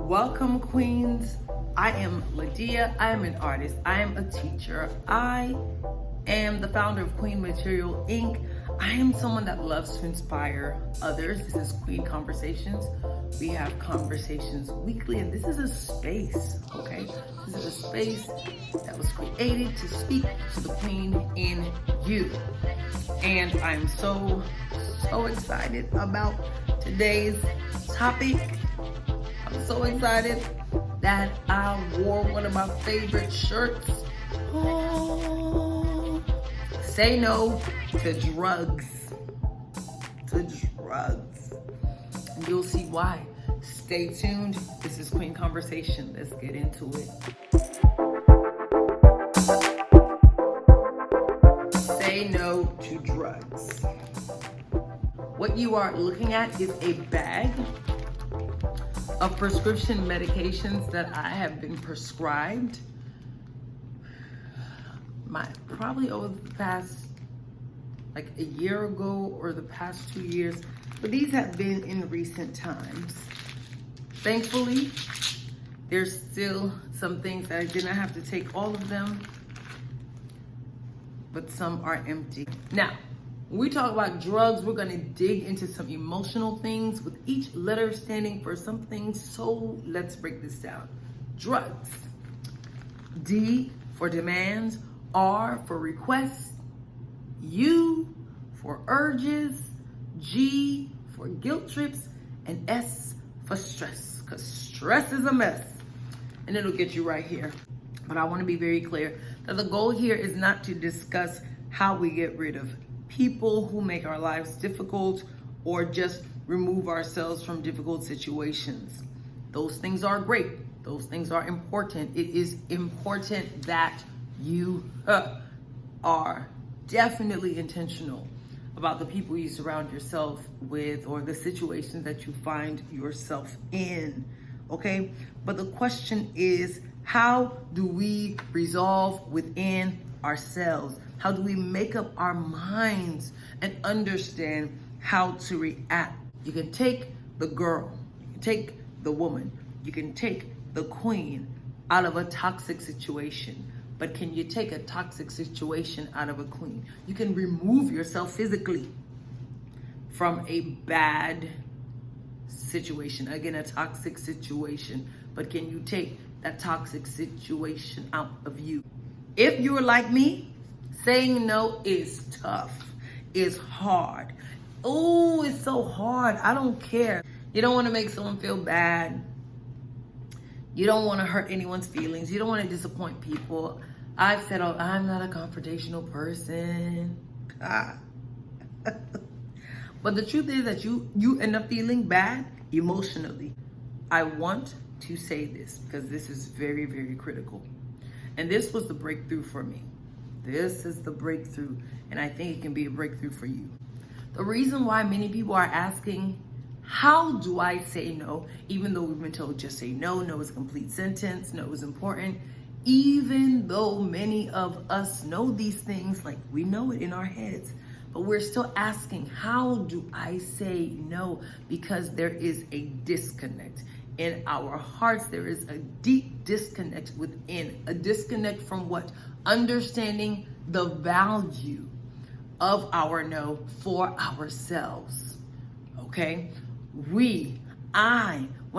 Welcome, queens. I am Lydia. I am an artist. I am a teacher. I am the founder of Queen Material Inc. I am someone that loves to inspire others. This is Queen Conversations. We have conversations weekly, and this is a space, okay? This is a space that was created to speak to the queen in you. And I'm so excited about today's topic. I'm so excited that I wore one of my favorite shirts. Oh, say no to drugs. To drugs. And you'll see why. Stay tuned. This is Queen Conversation. Let's get into it. Say no to drugs. What you are looking at is a bag of prescription medications that I have been prescribed probably over the past like a year ago or the past 2 years, but these have been in recent times. Thankfully, there's still some things that I did not have to take all of them, but some are empty. Now, when we talk about drugs, we're gonna dig into some emotional things with each letter standing for something. So let's break this down. Drugs. D for demands, R for requests, U for urges, G for guilt trips, and S for stress, because stress is a mess and it'll get you right here. But I want to be very clear that the goal here is not to discuss how we get rid of people who make our lives difficult or just remove ourselves from difficult situations. Those things are great. Those things are important. It is important that you are definitely intentional about the people you surround yourself with or the situations that you find yourself in, okay? But the question is, how do we resolve within ourselves? How do we make up our minds and understand how to react? You can take the girl, you can take the woman, you can take the queen out of a toxic situation. But can you take a toxic situation out of a queen? You can remove yourself physically from a bad situation. Again, a toxic situation. But can you take that toxic situation out of you? If you're like me, saying no is tough, is hard. Oh, it's so hard. I don't care. You don't want to make someone feel bad. You don't want to hurt anyone's feelings. You don't want to disappoint people. I've said, oh, I'm not a confrontational person. But the truth is that you end up feeling bad emotionally. I want to say this because this is very, very critical. And this was the breakthrough for me. This is the breakthrough, and I think it can be a breakthrough for you. The reason why many people are asking, how do I say no? Even though we've been told just say no, no is a complete sentence, no is important. Even though many of us know these things, like we know it in our heads, but we're still asking, how do I say no? Because there is a disconnect. In our hearts, there is a deep disconnect within, a disconnect from what? Understanding the value of our no for ourselves, okay? When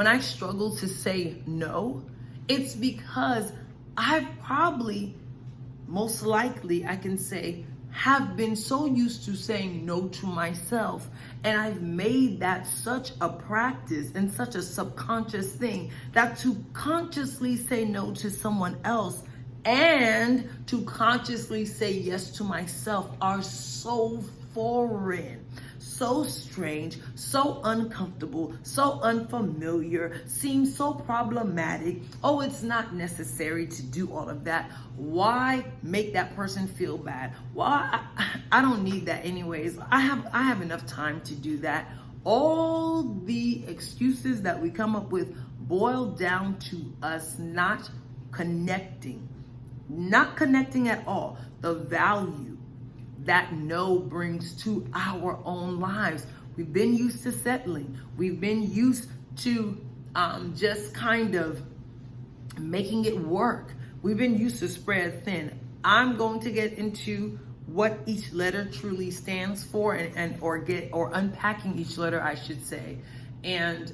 I struggle to say no, it's because I've probably, most likely, I can say, have been so used to saying no to myself, and I've made that such a practice and such a subconscious thing that to consciously say no to someone else and to consciously say yes to myself are so foreign, so strange, so uncomfortable, so unfamiliar, seems so problematic. Oh, it's not necessary to do all of that. Why make that person feel bad? Why? I don't need that anyways. I have enough time to do that. All the excuses that we come up with boil down to us not connecting at all the value that no brings to our own lives. We've been used to settling. We've been used to just kind of making it work. We've been used to spread thin. I'm going to get into what each letter truly stands for or unpacking each letter, I should say. And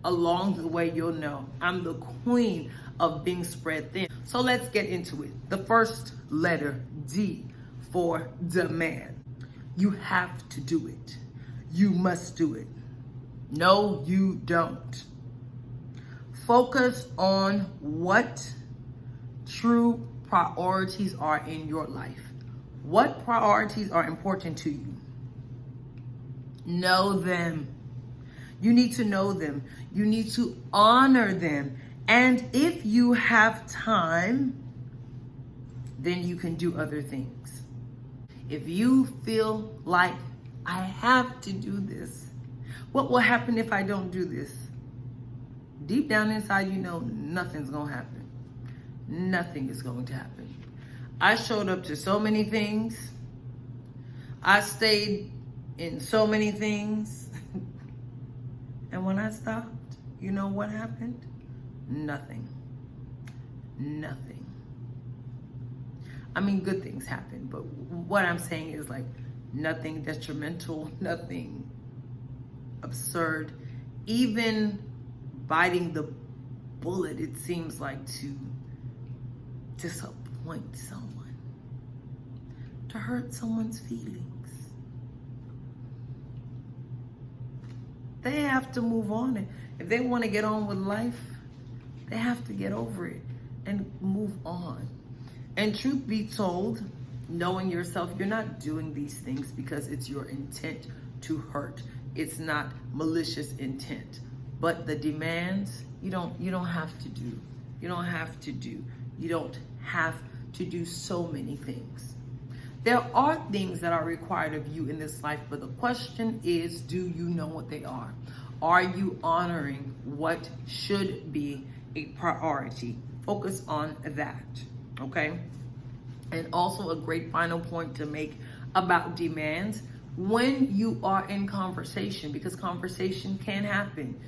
along the way, you'll know I'm the queen of being spread thin. So let's get into it. The first letter, D, for demand. You have to do it. You must do it. No, you don't. Focus on what true priorities are in your life. What priorities are important to you? Know them. You need to know them. You need to honor them. And if you have time, then you can do other things. If you feel like I have to do this, what will happen if I don't do this? Deep down inside, you know nothing's going to happen. Nothing is going to happen. I showed up to so many things. I stayed in so many things. And when I stopped, you know what happened? Nothing. Nothing. I mean, good things happen, but what I'm saying is like nothing detrimental, nothing absurd. Even biting the bullet, it seems like, to disappoint someone, to hurt someone's feelings. They have to move on. If they want to get on with life, they have to get over it and move on. And truth be told, knowing yourself, you're not doing these things because it's your intent to hurt. It's not malicious intent. But the demands, you don't have to do. You don't have to do. You don't have to do so many things. There are things that are required of you in this life, but the question is, do you know what they are? Are you honoring what should be a priority? Focus on that, okay? And also a great final point to make about demands, when you are in conversation, because conversation can happen,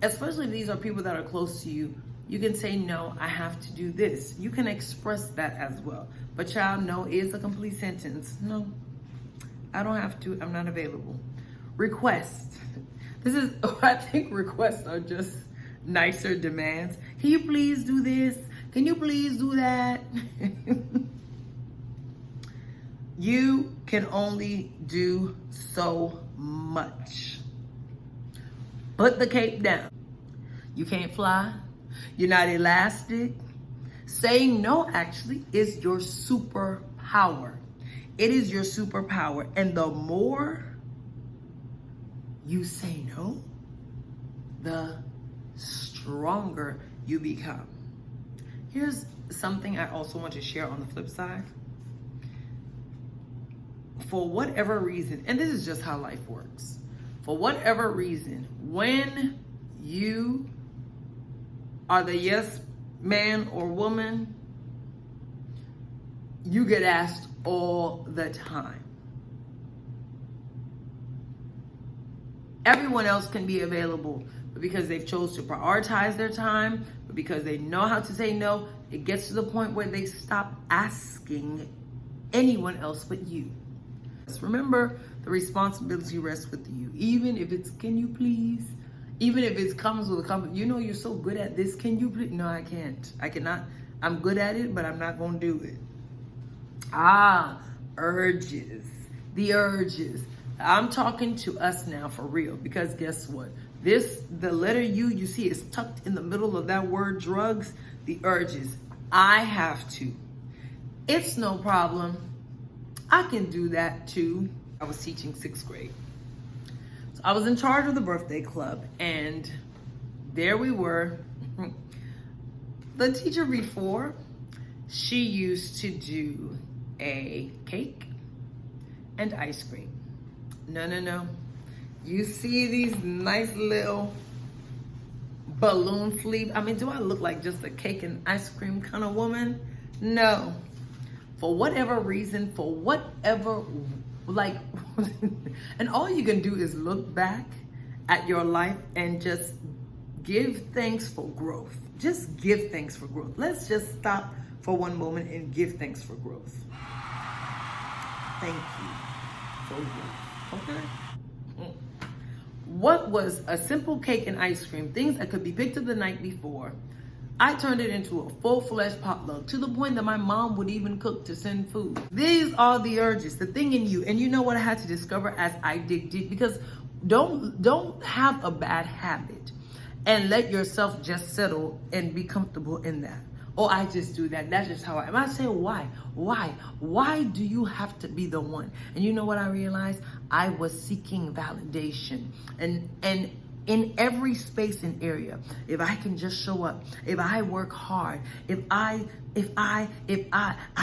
especially if these are people that are close to you, you can say, no, I have to do this. You can express that as well. But child, no is a complete sentence. No, I don't have to. I'm not available. Request. I think requests are just nicer demands. Can you please do this? Can you please do that? You can only do so much. Put the cape down. You can't fly. You're not elastic. Saying no actually is your superpower. It is your superpower. And the more you say no, the stronger you become. Here's something I also want to share on the flip side. For whatever reason, and this is just how life works, for whatever reason, when you are the yes man or woman, you get asked all the time. Everyone else can be available, but because they've chose to prioritize their time, but because they know how to say no, it gets to the point where they stop asking anyone else but you. Remember, the responsibility rests with you. Even if it's, can you please? Even if it comes with a comment, you know you're so good at this, can you please? No, I can't. I cannot. I'm good at it, but I'm not going to do it. Urges. The urges. I'm talking to us now for real, because guess what? The letter U you see is tucked in the middle of that word drugs. The urges. I have to. It's no problem. I can do that too. I was teaching 6th grade. So I was in charge of the birthday club, and there we were. The teacher before, she used to do a cake and ice cream. No. You see these nice little balloon sleeves? I mean, do I look like just a cake and ice cream kind of woman? No. For whatever reason, and all you can do is look back at your life and just Give thanks for growth. Just give thanks for growth. Let's just stop for one moment and give thanks for growth. Thank you for growth. Okay? What was a simple cake and ice cream, things that could be picked up the night before, I turned it into a full-fledged potluck to the point that my mom would even cook to send food. These are the urges, the thing in you. And you know what I had to discover as I dig deep? Because don't have a bad habit and let yourself just settle and be comfortable in that. Oh, I just do that. That's just how I am. I say, why? Why do you have to be the one? And you know what I realized? I was seeking validation. And in every space and area, if I can just show up, if I work hard, if I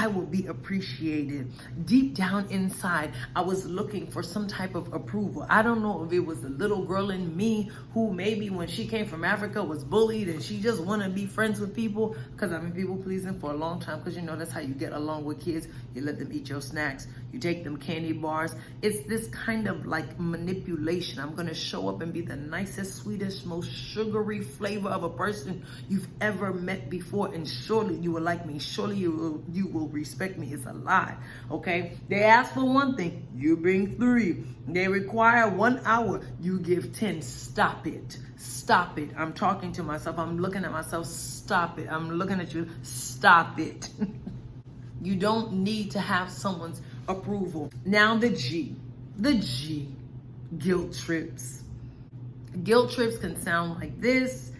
will be appreciated. Deep down inside, I was looking for some type of approval. I don't know if it was the little girl in me who maybe when she came from Africa was bullied and she just want to be friends with people, because I've been people pleasing for a long time, because you know that's how you get along with kids. You let them eat your snacks. You take them candy bars. It's this kind of like manipulation. I'm going to show up and be the nicest, sweetest, most sugary flavor of a person you've ever met before, and surely you will like me. Surely you will respect me. It's a lie. Okay? They ask for one thing, you bring 3. They require 1 hour, you give 10. Stop it. Stop it. I'm talking to myself. I'm looking at myself. Stop it. I'm looking at you. Stop it. You don't need to have someone's approval. Now the G, guilt trips. Guilt trips can sound like this.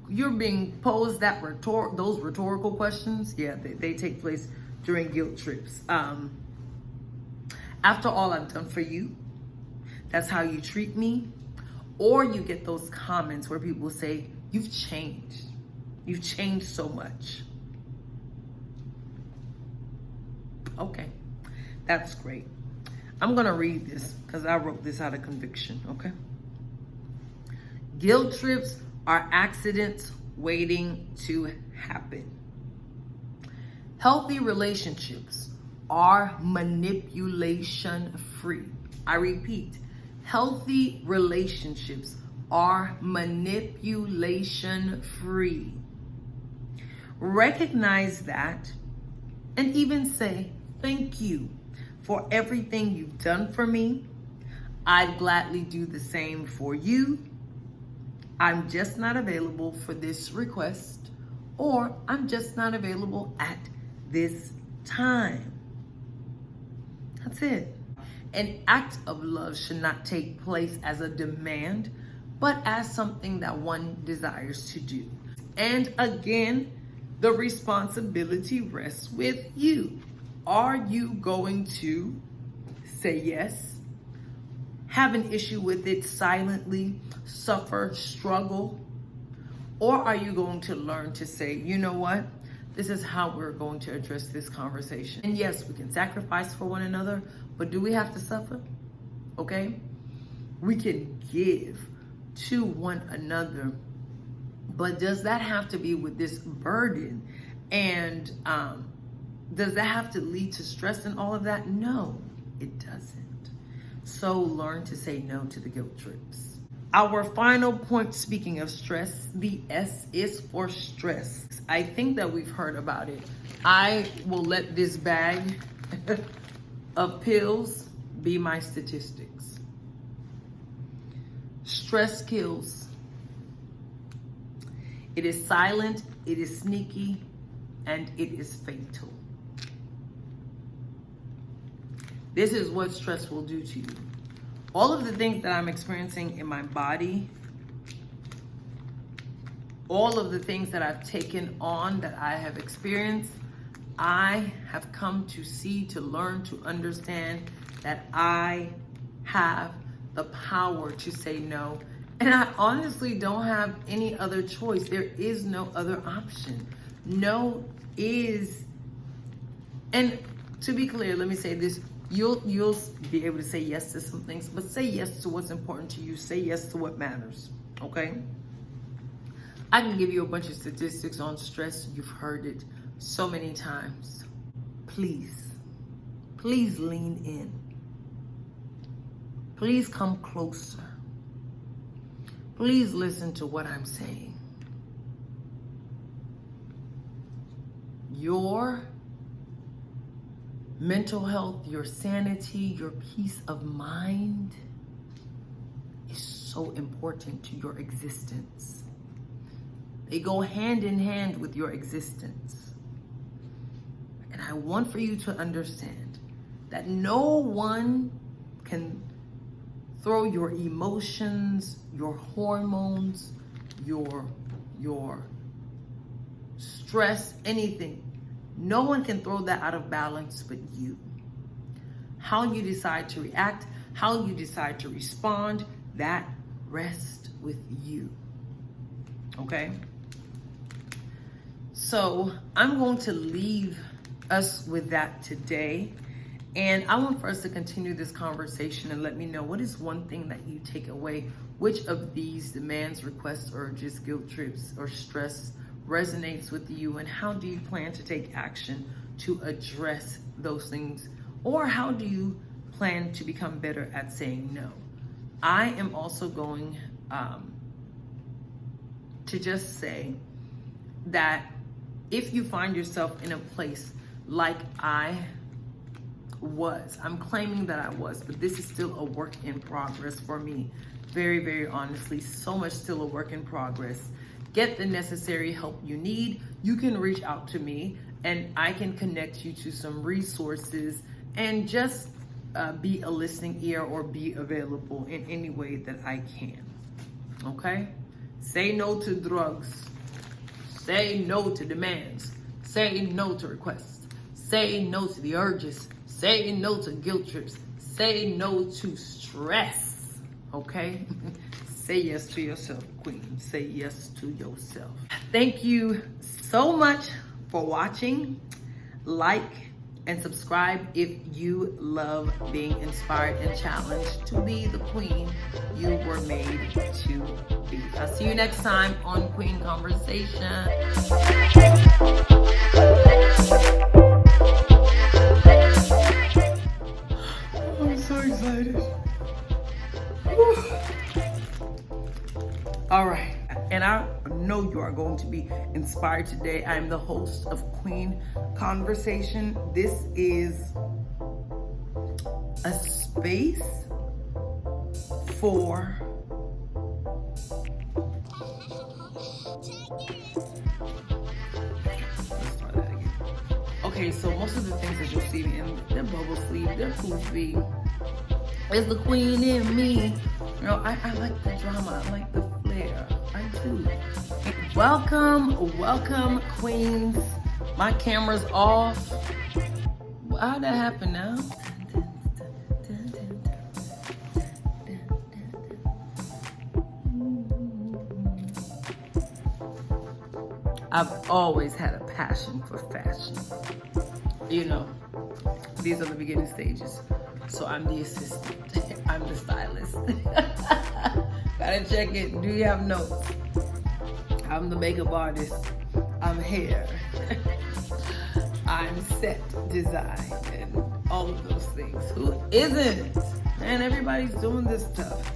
You're being posed those rhetorical questions. Yeah, they take place during guilt trips. After all I've done for you, that's how you treat me. Or you get those comments where people say, you've changed. You've changed so much. Okay, that's great. I'm gonna read this because I wrote this out of conviction, okay? Guilt trips are accidents waiting to happen. Healthy relationships are manipulation free. I repeat, healthy relationships are manipulation free. Recognize that and even say, thank you for everything you've done for me. I'd gladly do the same for you. I'm just not available for this request, or I'm just not available at this time. That's it. An act of love should not take place as a demand, but as something that one desires to do. And again, the responsibility rests with you. Are you going to say yes, have an issue with it silently, suffer, struggle? Or are you going to learn to say, you know what? This is how we're going to address this conversation. And yes, we can sacrifice for one another, but do we have to suffer? Okay? We can give to one another, but does that have to be with this burden? And does that have to lead to stress and all of that? No, it doesn't. So learn to say no to the guilt trips. Our final point, speaking of stress, the S is for stress. I think that we've heard about it. I will let this bag of pills be my statistics. Stress kills. It is silent, it is sneaky, and it is fatal. This is what stress will do to you. All of the things that I'm experiencing in my body, all of the things that I've taken on, that I have experienced, I have come to see, to learn, to understand that I have the power to say no. And I honestly don't have any other choice. There is no other option. No is, and to be clear, let me say this. You'll be able to say yes to some things, but say yes to what's important to you. Say yes to what matters, okay? I can give you a bunch of statistics on stress. You've heard it so many times. Please lean in. Please come closer. please listen to what I'm saying. Your mental health, your sanity, your peace of mind is so important to your existence. They go hand in hand with your existence. And I want for you to understand that no one can throw your emotions, your hormones, your stress, anything. No one can throw that out of balance but you. How you decide to react, how you decide to respond, that rests with you. Okay? So I'm going to leave us with that today. And I want for us to continue this conversation and let me know, what is one thing that you take away? Which of these demands, requests, urges, guilt trips, or stress resonates with you? And how do you plan to take action to address those things? Or how do you plan to become better at saying no? I am also going to just say that if you find yourself in a place like I'm claiming that I was, but this is still a work in progress for me. Very, very honestly, so much still a work in progress. Get the necessary help you need. You can reach out to me and I can connect you to some resources and just be a listening ear or be available in any way that I can. Okay? Say no to drugs. Say no to demands. Say no to requests. Say no to the urges. Say no to guilt trips. Say no to stress. Okay? Say yes to yourself, queen. Say yes to yourself. Thank you so much for watching. Like and subscribe if you love being inspired and challenged to be the queen you were made to be. I'll see you next time on Queen Conversation. I'm so excited. All right, and I know you are going to be inspired today. I'm the host of Queen Conversation. This is a space for okay, so most of the things that you'll see in their bubble sleeve, they're poofy. It's the queen in me. You know, I like the drama. I like the flair. I do. Welcome, queens. My camera's off. How'd that happen now? I've always had a passion for fashion. You know, these are the beginning stages. So I'm the assistant. I'm the stylist. Gotta check it. Do you have notes? I'm the makeup artist. I'm hair. I'm set design and all of those things. Who isn't? Man, everybody's doing this stuff.